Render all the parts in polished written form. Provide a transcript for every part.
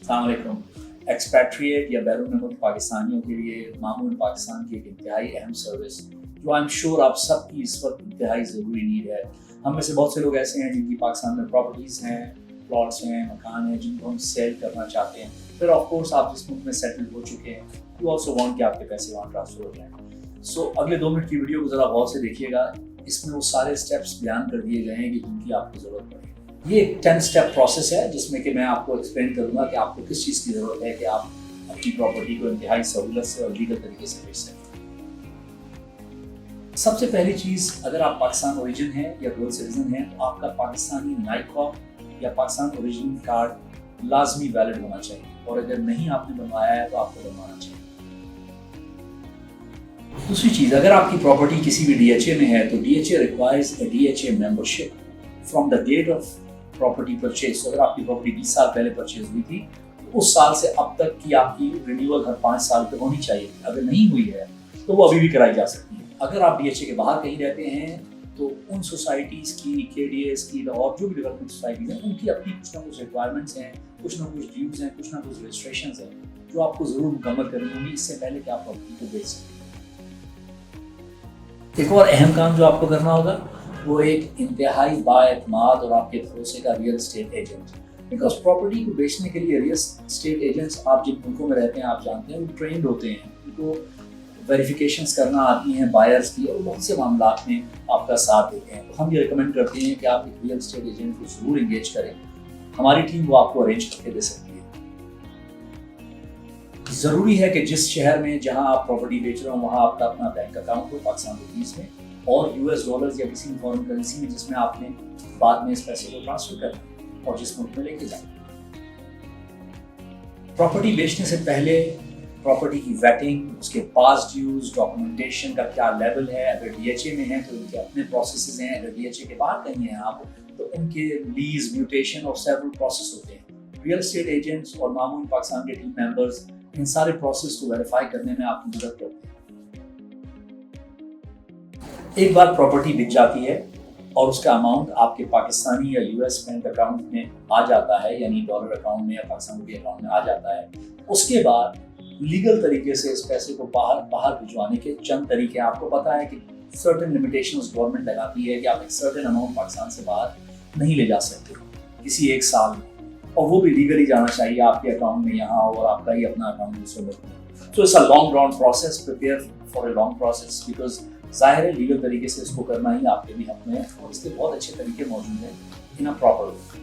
अस्सलाम वालेकुम। एक्सपैट्रिएट या बैरून मुल्क पाकिस्तानियों के लिए मामून पाकिस्तान की एक इंतहाई अहम सर्विस जो आई एम श्योर आप सबकी इस वक्त इंतहाई ज़रूरी नीड है। हम में से बहुत से लोग ऐसे हैं जिनकी पाकिस्तान में प्रॉपर्टीज़ हैं, प्लॉट्स हैं, मकान हैं जिनको हम सेल करना चाहते हैं। फिर ऑफ कोर्स आप जिस मुल्क में सेटल हो चुके हैं, यू ऑल्सो वांट कि आपके पैसे वहाँ ट्रांसफर हो जाएँ। सो अगले 2 मिनट की वीडियो को ज़रा गौर से देखिएगा। इसमें वो सारे स्टेप्स बयान कर दिए गए हैं कि जिनकी आपको ज़रूरत पड़े। ये एक 10 स्टेप प्रोसेस है जिसमें कि मैं आपको एक्सप्लेन करूँगा कि आपको किस चीज़ की ज़रूरत है कि आप अपनी प्रॉपर्टी को इंतहाई सहूलत से और लीगल तरीके से बेच सकें। सबसे पहली चीज़, अगर आप पाकिस्तान ओरिजिन हैं या डुअल सिटीजन हैं तो आपका पाकिस्तानी नाइकॉप या पाकिस्तान ओरिजिन कार्ड लाजमी वैलिड होना चाहिए, और अगर नहीं आपने बनवाया है तो आपको बनवाना चाहिए। दूसरी चीज़, अगर आपकी प्रॉपर्टी किसी भी DHA में है तो DHA requires a DHA membership from the date of property purchase. अगर आपकी प्रॉपर्टी 20 साल पहले परचेज हुई थी तो उस साल से अब तक की आपकी रिन्यूअल हर 5 साल पे होनी चाहिए। अगर नहीं हुई है तो वो अभी भी कराई जा सकती है। अगर आप DHA के बाहर कहीं रहते हैं तो उन सोसाइटीज़ की, KDAs की और जो भी डेवलपमेंट सोसाइटीज़ हैं उनकी अपनी कुछ ना कुछ रिक्वायरमेंट्स हैं, कुछ ना कुछ ड्यूज हैं, कुछ ना कुछ रजिस्ट्रेशंस हैं जो आपको ज़रूर मुकम्मल करनी होंगी इससे पहले कि आप प्रॉपर्टी को बेच सकें। एक और अहम काम जो आपको करना होगा वो एक इंतहाई बाएतमाद और आपके भरोसे का real estate agent. Because property को बेचने के लिए रियल एस्टेट एजेंट्स, आप जिन मुल्कों में रहते हैं आप जानते हैं, वो ट्रेंड होते हैं, उनको वेरिफिकेशंस करना आती हैं बायर्स की और बहुत से मामलात में आपका साथ देते हैं। तो हम ये रिकमेंड करते हैं कि आप एक रियल एस्टेट एजेंट को ज़रूर इंगेज करें। हमारी टीम वो आपको अरेंज करके दे सकती है। ज़रूरी है कि जिस शहर में जहां आप प्रॉपर्टी बेच रहे हो वहां आपका अपना बैंक अकाउंट हो पाकिस्तान रुपीज़ में और US डॉलर्स या किसी फॉरेन करेंसी में जिसमें आपने बाद में इस पैसे को ट्रांसफर करना है और जिस मुल्क में लेके जाना। प्रॉपर्टी बेचने से पहले प्रॉपर्टी की वेटिंग, उसके पास ड्यूज, डॉक्यूमेंटेशन का क्या लेवल है, अगर DHA में है तो उनके अपने प्रोसेसेस हैं, अगर DHA के बाहर कहीं हैं आप तो उनके लीज, म्यूटेशन और सेवरल प्रोसेस होते हैं। रियल एस्टेट एजेंट्स और मामून पाकिस्तान के टीम मेंबर्स इन सारे प्रोसेस को वेरीफाई करने में आपकी मदद करते हैं। एक बार प्रॉपर्टी बिक जाती है और उसका अमाउंट आपके पाकिस्तानी या US बैंक अकाउंट में आ जाता है, यानी डॉलर अकाउंट में या पाकिस्तान रुपये अकाउंट में आ जाता है, उसके बाद लीगल तरीके से इस पैसे को बाहर भिजवाने के चंद तरीके आपको पता है कि सर्टेन लिमिटेशंस गवर्नमेंट लगाती है कि आप एक सर्टेन अमाउंट पाकिस्तान से बाहर नहीं ले जा सकते किसी एक साल में, और वो भी लीगली जाना चाहिए आपके अकाउंट में यहाँ और आपका ही अपना अकाउंट दूसरे मुल्क में। So it's a long round process, prepare for a long process because ज़ाहिर है लीगल तरीके से इसको करना ही आपके भी हक में है और इसके बहुत अच्छे तरीके मौजूद हैं in a proper way.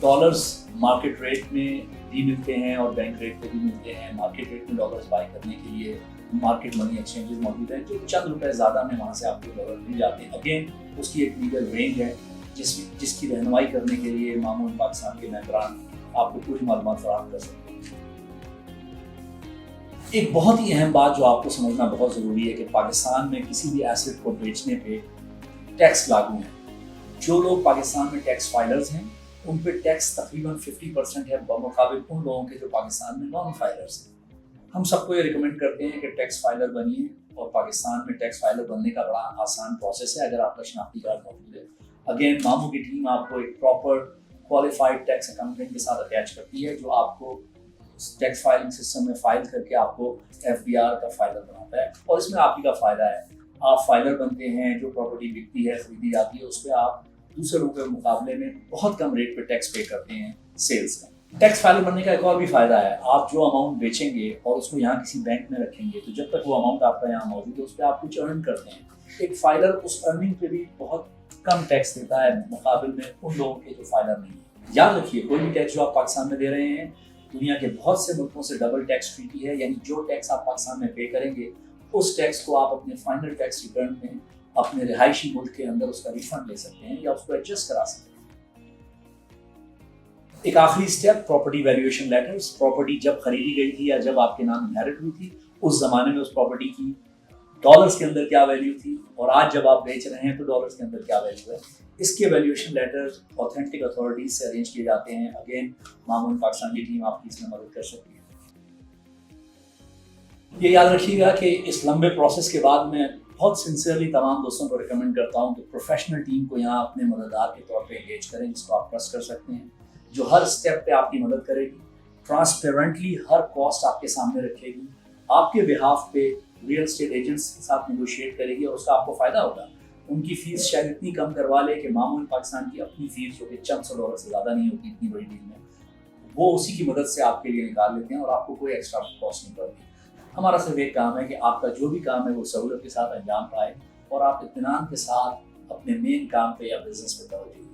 Dollars market rate में भी मिलते हैं और बैंक रेट पे भी मिलते हैं। मार्केट रेट में डॉलर्स बाय करने के लिए मार्केट मनी एक्सचेंजेस मौजूद हैं जो चंद रुपए ज़्यादा में वहाँ से आपको डॉलर मिल जाते हैं। अगेन उसकी एक लीगल रेंज है जिसकी रहनुमाई करने के लिए मामून पाकिस्तान के मेंबरान आपको पूरी मालूमात फराहम कर सकते हैं। एक बहुत ही अहम बात जो आपको समझना बहुत ज़रूरी है कि पाकिस्तान में किसी भी एसेट को बेचने पे टैक्स लागू है। जो लोग पाकिस्तान में टैक्स फाइलर्स हैं उन पे टैक्स तकरीबन 50% है बमुकाबिल उन लोगों के जो पाकिस्तान में नॉन फाइलर्स हैं। हम सबको ये रिकमेंड करते हैं कि टैक्स फाइलर बनिए, और पाकिस्तान में टैक्स फाइलर बनने का बड़ा आसान प्रोसेस है अगर आपका शनाख्ती कार्ड मौजूद है। अगेन मामू की टीम आपको एक प्रॉपर क्वालिफाइड टैक्स अकाउंटेंट के साथ अटैच करती है जो आपको टैक्स फाइलिंग सिस्टम में फाइल करके आपको FBR का फाइलर बनाता है, और इसमें आप ही का फ़ायदा है। आप फाइलर बनते हैं, जो प्रॉपर्टी बिकती है, खरीदी जाती है, उस पर आप दूसरे लोगों के मुकाबले में बहुत कम रेट पे टैक्स पे करते हैं सेल्स का। टैक्स फाइलर बनने का एक और भी फ़ायदा है, आप जो अमाउंट बेचेंगे और उसको यहाँ किसी बैंक में रखेंगे तो जब तक वो अमाउंट आपका यहाँ मौजूद है उस पर आप कुछ अर्न करते हैं। एक फाइलर उस अर्निंग पे भी बहुत कम टैक्स देता है मुकाबले में उन लोगों के जो फाइलर नहीं है। याद रखिए, कोई भी टैक्स जो आप पाकिस्तान में दे रहे हैं दुनिया के बहुत से मुल्कों से डबल टैक्स ट्रीटी है, यानी जो टैक्स आप पाकिस्तान में पे करेंगे उस टैक्स को आप अपने फाइनल टैक्स रिटर्न में अपने रिहायशी मुल्क के अंदर उसका रिफंड ले सकते हैं या उसको एडजस्ट करा सकते हैं। एक आखिरी step, property valuation letters. Property जब खरीदी गई थी या जब आपके नाम इनहेरिट हुई थी उस जमाने में उस प्रॉपर्टी की डॉलर्स के अंदर क्या वैल्यू थी और आज जब आप बेच रहे हैं तो डॉलर्स के अंदर क्या वैल्यू है। इसके वैल्यूएशन लेटर्स ऑथेंटिक अथॉरिटीज से अरेंज किए जाते हैं। अगेन मामून पाकिस्तान की टीम आपकी इसमें मदद कर सकती है। ये याद रखिएगा कि इस लंबे प्रोसेस के बाद मैं बहुत सिंसियरली तमाम दोस्तों को रिकमेंड करता हूँ कि प्रोफेशनल टीम को यहाँ अपने मददगार के तौर पे एंगेज करें जिसको आप ट्रस्ट कर सकते हैं। جو ہر اسٹیپ پہ آپ کی مدد کرے گی، ٹرانسپیرنٹلی ہر کاسٹ آپ کے سامنے رکھے گی، آپ کے بہاف پہ ریئل اسٹیٹ ایجنٹس کے ساتھ نیگوشیٹ کرے گی اور اس کا آپ کو فائدہ ہوگا۔ ان کی فیس شاید اتنی کم کروا لے کہ معمول پاکستان کی اپنی فیس جو کہ چند سو ڈالر سے زیادہ نہیں ہوتی اتنی بڑی ڈیل میں، وہ اسی کی مدد سے آپ کے لیے نکال لیتے ہیں اور آپ کو کوئی ایکسٹرا کاسٹ نہیں پڑتی۔ ہمارا صرف ایک کام ہے کہ آپ کا جو بھی کام ہے وہ سہولت کے ساتھ انجام پائے اور آپ اطمینان کے ساتھ اپنے مین کام پہ یا بزنس پہ توجہ دیں۔